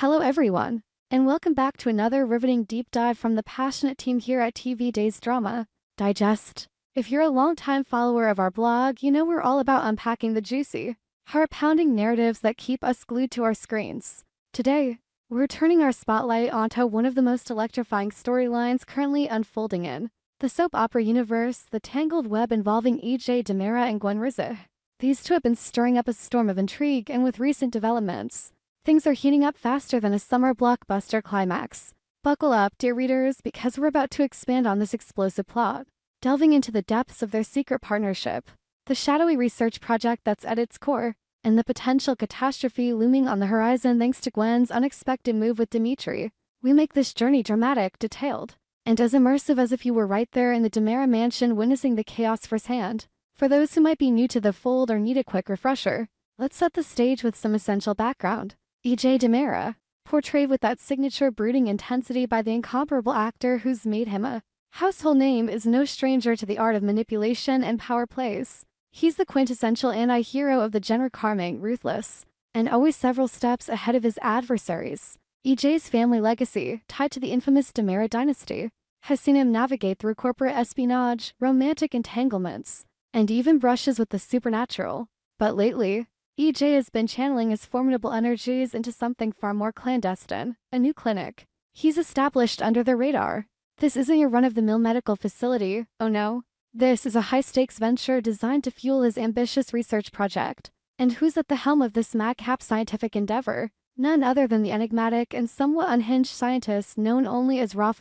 Hello everyone, and welcome back to another riveting deep dive from the passionate team here at TV Days Drama Digest. If you're a longtime follower of our blog, you know we're all about unpacking the juicy, heart-pounding narratives that keep us glued to our screens. Today, we're turning our spotlight onto one of the most electrifying storylines currently unfolding in the soap opera universe, the tangled web involving EJ Demera and Gwen Days. These two have been stirring up a storm of intrigue, and with recent developments, things are heating up faster than a summer blockbuster climax. Buckle up, dear readers, because we're about to expand on this explosive plot, delving into the depths of their secret partnership, the shadowy research project that's at its core, and the potential catastrophe looming on the horizon thanks to Gwen's unexpected move with Dimitri. We make this journey dramatic, detailed, and as immersive as if you were right there in the Demera mansion witnessing the chaos firsthand. For those who might be new to the fold or need a quick refresher, let's set the stage with some essential background. EJ Demera, portrayed with that signature brooding intensity by the incomparable actor who's made him a household name, is no stranger to the art of manipulation and power plays. He's the quintessential anti-hero of the genre, calming, ruthless, and always several steps ahead of his adversaries. EJ's family legacy, tied to the infamous Demera dynasty, has seen him navigate through corporate espionage, romantic entanglements, and even brushes with the supernatural. But lately, EJ has been channeling his formidable energies into something far more clandestine, a new clinic he's established under the radar. This isn't your run-of-the-mill medical facility, oh no. This is a high-stakes venture designed to fuel his ambitious research project. And who's at the helm of this madcap scientific endeavor? None other than the enigmatic and somewhat unhinged scientist known only as Rolf,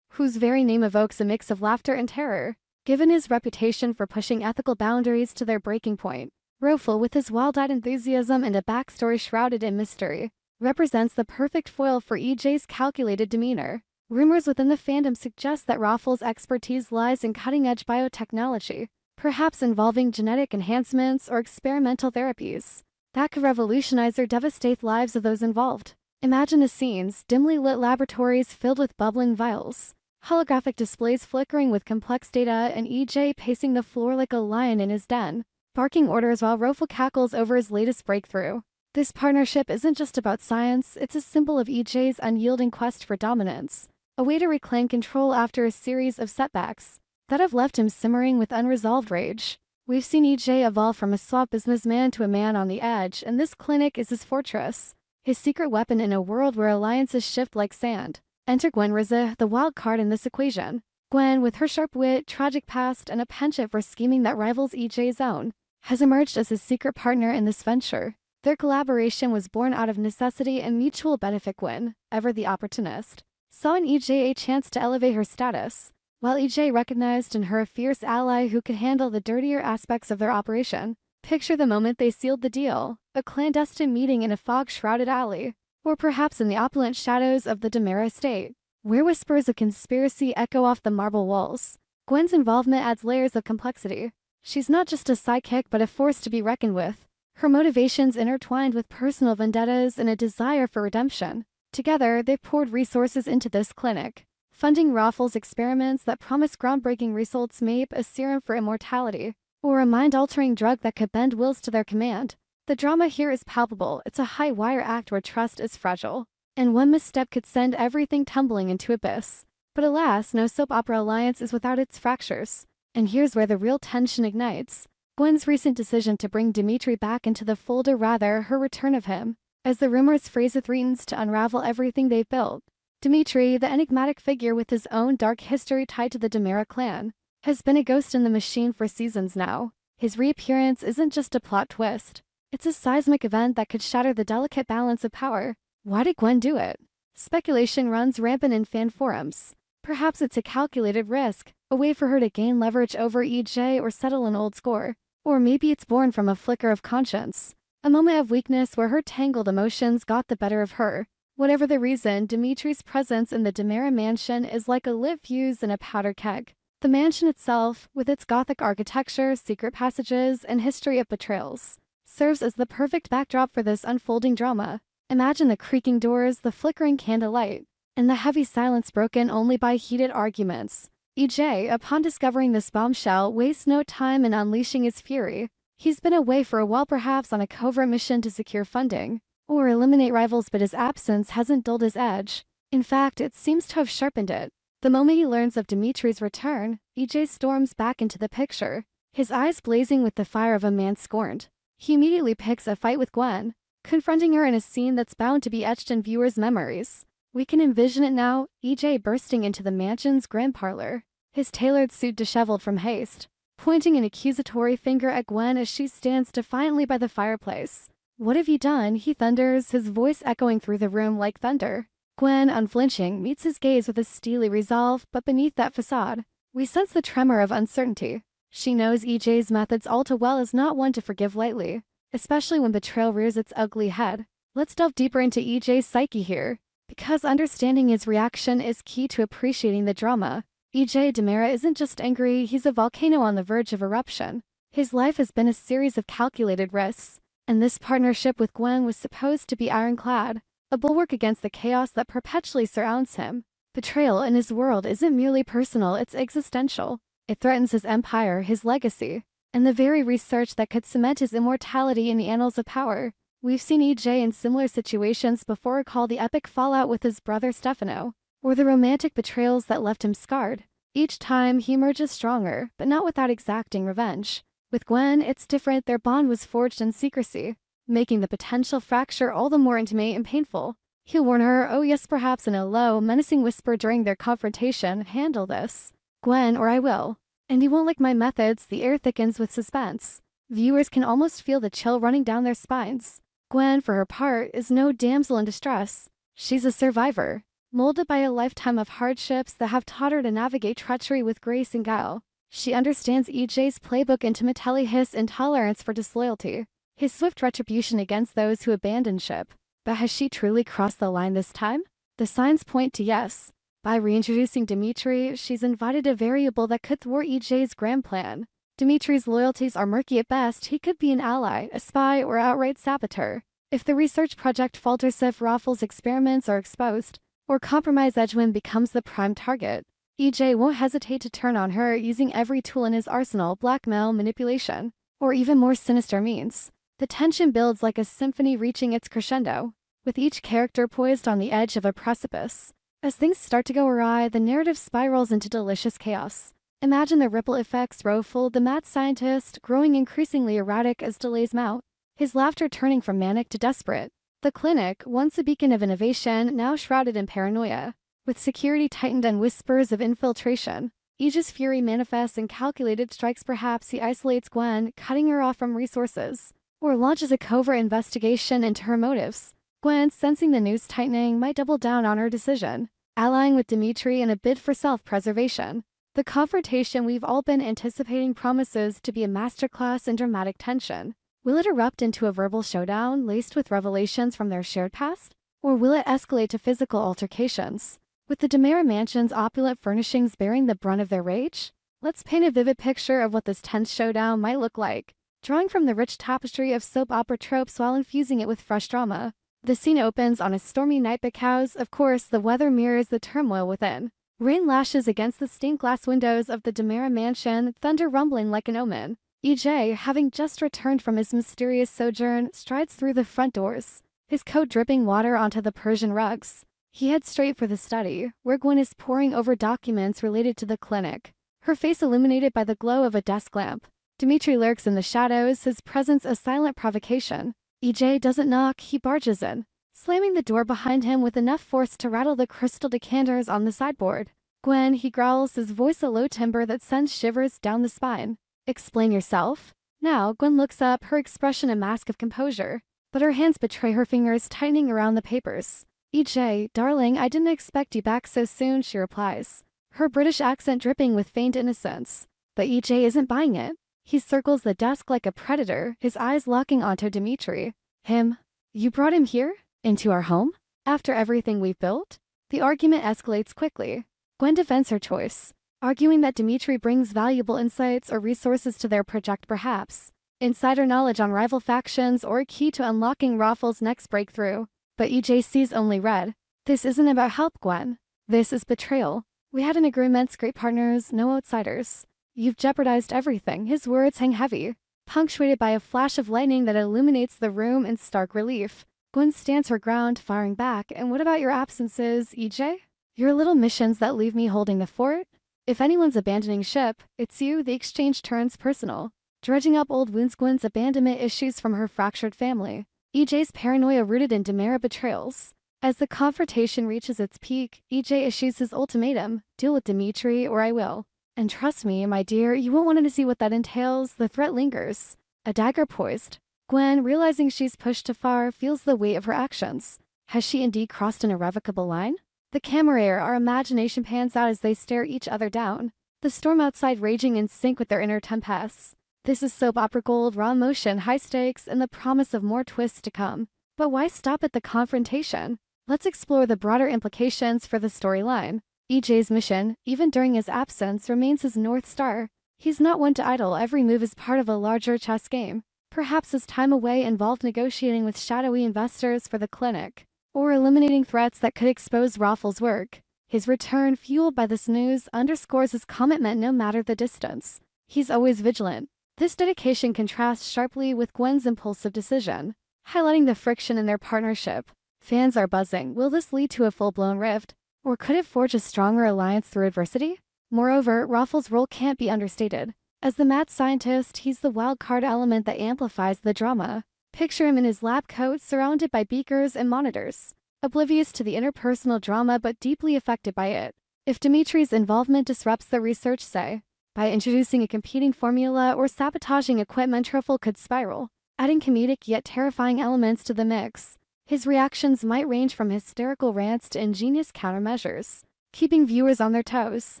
whose very name evokes a mix of laughter and terror. Given his reputation for pushing ethical boundaries to their breaking point, Rolf, with his wild-eyed enthusiasm and a backstory shrouded in mystery, represents the perfect foil for EJ's calculated demeanor. Rumors within the fandom suggest that Rolf's expertise lies in cutting-edge biotechnology, perhaps involving genetic enhancements or experimental therapies that could revolutionize or devastate the lives of those involved. Imagine the scenes: dimly lit laboratories filled with bubbling vials, holographic displays flickering with complex data, and EJ pacing the floor like a lion in his den, barking orders while Rolf cackles over his latest breakthrough. This partnership isn't just about science, it's a symbol of EJ's unyielding quest for dominance, a way to reclaim control after a series of setbacks that have left him simmering with unresolved rage. We've seen EJ evolve from a suave businessman to a man on the edge, and this clinic is his fortress, his secret weapon in a world where alliances shift like sand. Enter Gwen Days, the wild card in this equation. Gwen, with her sharp wit, tragic past, and a penchant for scheming that rivals EJ's own, has emerged as his secret partner in this venture. Their collaboration was born out of necessity and mutual benefit. Gwen, ever the opportunist, saw in EJ a chance to elevate her status, while EJ recognized in her a fierce ally who could handle the dirtier aspects of their operation. Picture the moment they sealed the deal: a clandestine meeting in a fog-shrouded alley, or perhaps in the opulent shadows of the Demera estate, where whispers of conspiracy echo off the marble walls. Gwen's involvement adds layers of complexity. She's not just a sidekick but a force to be reckoned with, her motivations intertwined with personal vendettas and a desire for redemption. Together, they've poured resources into this clinic, funding Rolf's experiments that promise groundbreaking results, maybe a serum for immortality, or a mind-altering drug that could bend wills to their command. The drama here is palpable. It's a high-wire act where trust is fragile, and one misstep could send everything tumbling into abyss. But alas, no soap opera alliance is without its fractures. And here's where the real tension ignites: Gwen's recent decision to bring Dimitri back into the fold, or rather, her return of him, as the rumors phrase it, threatens to unravel everything they've built. Dimitri, the enigmatic figure with his own dark history tied to the Demera clan, has been a ghost in the machine for seasons now. His reappearance isn't just a plot twist. It's a seismic event that could shatter the delicate balance of power. Why did Gwen do it? Speculation runs rampant in fan forums. Perhaps it's a calculated risk, a way for her to gain leverage over EJ or settle an old score. Or maybe it's born from a flicker of conscience, a moment of weakness where her tangled emotions got the better of her. Whatever the reason, Dimitri's presence in the Demera mansion is like a lit fuse in a powder keg. The mansion itself, with its Gothic architecture, secret passages, and history of betrayals, serves as the perfect backdrop for this unfolding drama. Imagine the creaking doors, the flickering candlelight, and the heavy silence broken only by heated arguments. EJ, upon discovering this bombshell, wastes no time in unleashing his fury. He's been away for a while, perhaps on a covert mission to secure funding, or eliminate rivals, but his absence hasn't dulled his edge. In fact, it seems to have sharpened it. The moment he learns of Dimitri's return, EJ storms back into the picture, his eyes blazing with the fire of a man scorned. He immediately picks a fight with Gwen, confronting her in a scene that's bound to be etched in viewers' memories. We can envision it now, EJ bursting into the mansion's grand parlor, his tailored suit disheveled from haste, pointing an accusatory finger at Gwen as she stands defiantly by the fireplace. "What have you done?" he thunders, his voice echoing through the room like thunder. Gwen, unflinching, meets his gaze with a steely resolve, but beneath that facade, we sense the tremor of uncertainty. She knows EJ's methods all too well as not one to forgive lightly, especially when betrayal rears its ugly head. Let's delve deeper into EJ's psyche here, because understanding his reaction is key to appreciating the drama. EJ Demera isn't just angry, he's a volcano on the verge of eruption. His life has been a series of calculated risks, and this partnership with Gwen was supposed to be ironclad, a bulwark against the chaos that perpetually surrounds him. Betrayal in his world isn't merely personal, it's existential. It threatens his empire, his legacy, and the very research that could cement his immortality in the annals of power. We've seen EJ in similar situations before. Recall the epic fallout with his brother Stefano, or the romantic betrayals that left him scarred. Each time, he emerges stronger, but not without exacting revenge. With Gwen, it's different. Their bond was forged in secrecy, making the potential fracture all the more intimate and painful. He'll warn her, oh yes, perhaps in a low, menacing whisper during their confrontation, "Handle this, Gwen, or I will. And you won't like my methods." The air thickens with suspense. Viewers can almost feel the chill running down their spines. Gwen, for her part, is no damsel in distress. She's a survivor, molded by a lifetime of hardships that have taught her to navigate treachery with grace and guile. She understands EJ's playbook: intimately, his intolerance for disloyalty, his swift retribution against those who abandon ship. But has she truly crossed the line this time? The signs point to yes. By reintroducing Dimitri, she's invited a variable that could thwart EJ's grand plan. Dimitri's loyalties are murky at best. He could be an ally, a spy, or outright saboteur. If the research project falters, if Rolf's experiments are exposed, or compromised, Edwin becomes the prime target, EJ won't hesitate to turn on her, using every tool in his arsenal: blackmail, manipulation, or even more sinister means. The tension builds like a symphony reaching its crescendo, with each character poised on the edge of a precipice. As things start to go awry, the narrative spirals into delicious chaos. Imagine the ripple effects: Rolf, the mad scientist, growing increasingly erratic as delays mount, his laughter turning from manic to desperate. The clinic, once a beacon of innovation, now shrouded in paranoia, with security tightened and whispers of infiltration. EJ's fury manifests in calculated strikes. Perhaps he isolates Gwen, cutting her off from resources, or launches a covert investigation into her motives. Gwen, sensing the noose tightening, might double down on her decision, allying with Dimitri in a bid for self-preservation. The confrontation we've all been anticipating promises to be a masterclass in dramatic tension. Will it erupt into a verbal showdown laced with revelations from their shared past? Or will it escalate to physical altercations, with the Demera mansion's opulent furnishings bearing the brunt of their rage? Let's paint a vivid picture of what this tense showdown might look like, drawing from the rich tapestry of soap opera tropes while infusing it with fresh drama. The scene opens on a stormy night because, of course, the weather mirrors the turmoil within. Rain lashes against the stained glass windows of the Demera mansion, thunder rumbling like an omen. EJ, having just returned from his mysterious sojourn, strides through the front doors, his coat dripping water onto the Persian rugs. He heads straight for the study, where Gwen is poring over documents related to the clinic, her face illuminated by the glow of a desk lamp. Dimitri lurks in the shadows, his presence a silent provocation. EJ doesn't knock, he barges in, slamming the door behind him with enough force to rattle the crystal decanters on the sideboard. "Gwen," he growls, his voice a low timbre that sends shivers down the spine. "Explain yourself." Now, Gwen looks up, her expression a mask of composure, but her hands betray her fingers tightening around the papers. "EJ, darling, I didn't expect you back so soon," she replies, her British accent dripping with faint innocence. But EJ isn't buying it. He circles the desk like a predator, his eyes locking onto Dimitri. "Him? You brought him here? Into our home? After everything we've built?" The argument escalates quickly. Gwen defends her choice, arguing that Dimitri brings valuable insights or resources to their project, perhaps insider knowledge on rival factions or a key to unlocking Rolf's next breakthrough. But EJ sees only red. "This isn't about help, Gwen. This is betrayal. We had an agreement, great partners, no outsiders. You've jeopardized everything." His words hang heavy, punctuated by a flash of lightning that illuminates the room in stark relief. Gwen stands her ground, firing back. And what about your absences, EJ? Your little missions that leave me holding the fort? If anyone's abandoning ship, it's you. The exchange turns personal. Dredging up old wounds, Gwen's abandonment issues from her fractured family. EJ's paranoia rooted in Dimitri betrayals. As the confrontation reaches its peak, EJ issues his ultimatum: deal with Dimitri or I will. And trust me, my dear, you won't want to see what that entails. The threat lingers. A dagger poised. Gwen, realizing she's pushed too far, feels the weight of her actions. Has she indeed crossed an irrevocable line? The camera, our imagination pans out as they stare each other down. The storm outside raging in sync with their inner tempests. This is soap opera gold, raw emotion, high stakes, and the promise of more twists to come. But why stop at the confrontation? Let's explore the broader implications for the storyline. EJ's mission, even during his absence, remains his North Star. He's not one to idle. Every move is part of a larger chess game. Perhaps his time away involved negotiating with shadowy investors for the clinic, or eliminating threats that could expose Rolf's work. His return, fueled by this news, underscores his commitment no matter the distance. He's always vigilant. This dedication contrasts sharply with Gwen's impulsive decision, highlighting the friction in their partnership. Fans are buzzing. Will this lead to a full-blown rift? Or could it forge a stronger alliance through adversity? Moreover, Rolf's role can't be understated. As the mad scientist, he's the wild-card element that amplifies the drama. Picture him in his lab coat, surrounded by beakers and monitors, oblivious to the interpersonal drama but deeply affected by it. If Dimitri's involvement disrupts the research, say, by introducing a competing formula or sabotaging equipment, Rolf could spiral, adding comedic yet terrifying elements to the mix. His reactions might range from hysterical rants to ingenious countermeasures, keeping viewers on their toes.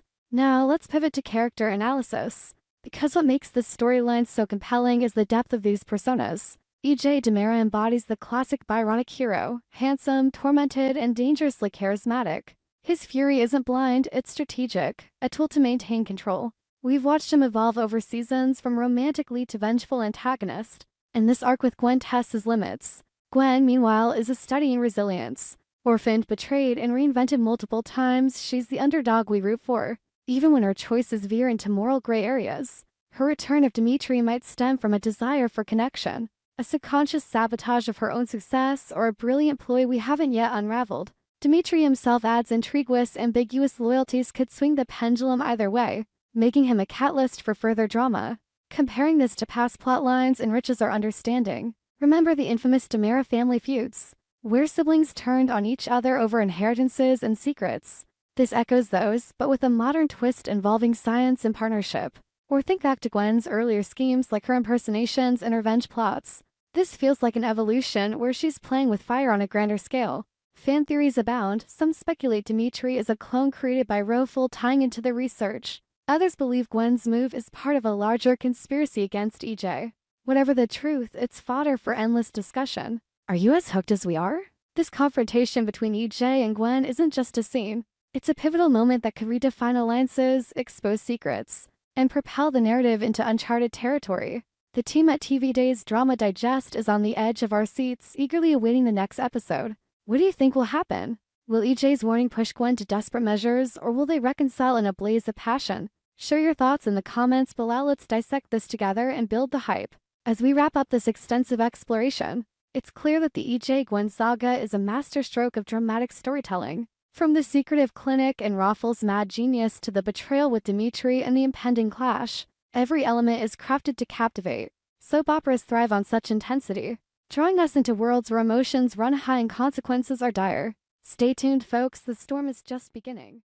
Now, let's pivot to character analysis. Because what makes this storyline so compelling is the depth of these personas. EJ Dimitri embodies the classic Byronic hero, handsome, tormented, and dangerously charismatic. His fury isn't blind, it's strategic, a tool to maintain control. We've watched him evolve over seasons, from romantic lead to vengeful antagonist, and this arc with Gwen tests his limits. Gwen, meanwhile, is a study in resilience. Orphaned, betrayed, and reinvented multiple times, she's the underdog we root for, even when her choices veer into moral gray areas. Her return of Dimitri might stem from a desire for connection, a subconscious sabotage of her own success, or a brilliant ploy we haven't yet unraveled. Dimitri himself adds intriguous, ambiguous loyalties could swing the pendulum either way, making him a catalyst for further drama. Comparing this to past plotlines enriches our understanding. Remember the infamous Dimitri family feuds, where siblings turned on each other over inheritances and secrets. This echoes those, but with a modern twist involving science and partnership. Or think back to Gwen's earlier schemes, like her impersonations and revenge plots. This feels like an evolution where she's playing with fire on a grander scale. Fan theories abound. Some speculate Dimitri is a clone created by Rolf, tying into the research. Others believe Gwen's move is part of a larger conspiracy against EJ. Whatever the truth, it's fodder for endless discussion. Are you as hooked as we are? This confrontation between EJ and Gwen isn't just a scene. It's a pivotal moment that could redefine alliances, expose secrets, and propel the narrative into uncharted territory. The team at TV Days Drama Digest is on the edge of our seats, eagerly awaiting the next episode. What do you think will happen? Will EJ's warning push Gwen to desperate measures, or will they reconcile in a blaze of passion? Share your thoughts in the comments below. Let's dissect this together and build the hype. As we wrap up this extensive exploration, it's clear that the EJ-Gwen saga is a masterstroke of dramatic storytelling. From the secretive clinic and Rolf's mad genius to the betrayal with Dimitri and the impending clash, every element is crafted to captivate. Soap operas thrive on such intensity, drawing us into worlds where emotions run high and consequences are dire. Stay tuned, folks, the storm is just beginning.